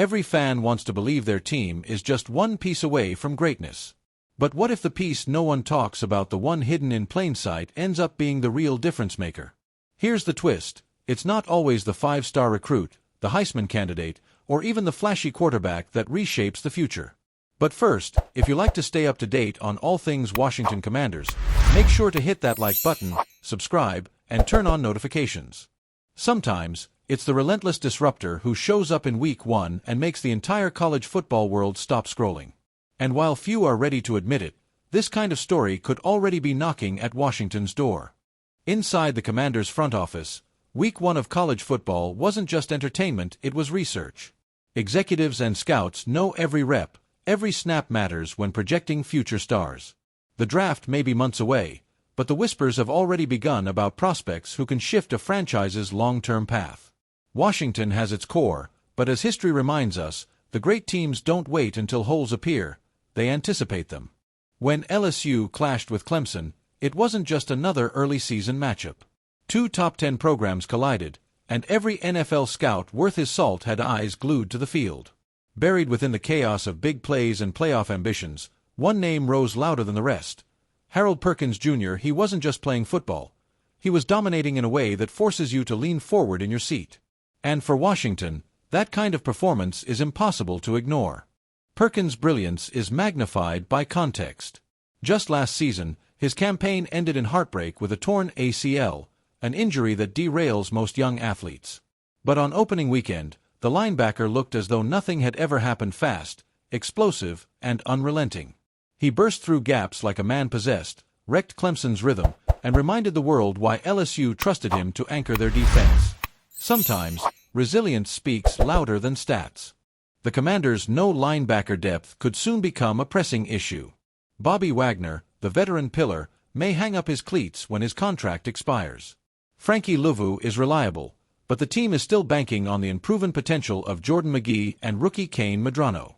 Every fan wants to believe their team is just one piece away from greatness. But what if the piece no one talks about, the one hidden in plain sight, ends up being the real difference maker? Here's the twist. It's not always the five-star recruit, the Heisman candidate, or even the flashy quarterback that reshapes the future. But first, if you like to stay up to date on all things Washington Commanders, make sure to hit that like button, subscribe, and turn on notifications. Sometimes, it's the relentless disruptor who shows up in Week 1 and makes the entire college football world stop scrolling. And while few are ready to admit it, this kind of story could already be knocking at Washington's door. Inside the Commanders' front office, Week 1 of college football wasn't just entertainment, it was research. Executives and scouts know every rep, every snap matters when projecting future stars. The draft may be months away, but the whispers have already begun about prospects who can shift a franchise's long-term path. Washington has its core, but as history reminds us, the great teams don't wait until holes appear, they anticipate them. When LSU clashed with Clemson, it wasn't just another early-season matchup. Two top 10 programs collided, and every NFL scout worth his salt had eyes glued to the field. Buried within the chaos of big plays and playoff ambitions, one name rose louder than the rest. Harold Perkins Jr. He wasn't just playing football. He was dominating in a way that forces you to lean forward in your seat. And for Washington, that kind of performance is impossible to ignore. Perkins' brilliance is magnified by context. Just last season, his campaign ended in heartbreak with a torn ACL, an injury that derails most young athletes. But on opening weekend, the linebacker looked as though nothing had ever happened. Fast, explosive, and unrelenting. He burst through gaps like a man possessed, wrecked Clemson's rhythm, and reminded the world why LSU trusted him to anchor their defense. Sometimes, resilience speaks louder than stats. The Commanders' no linebacker depth could soon become a pressing issue. Bobby Wagner, the veteran pillar, may hang up his cleats when his contract expires. Frankie Louvu is reliable, but the team is still banking on the unproven potential of Jordan McGee and rookie Kane Medrano.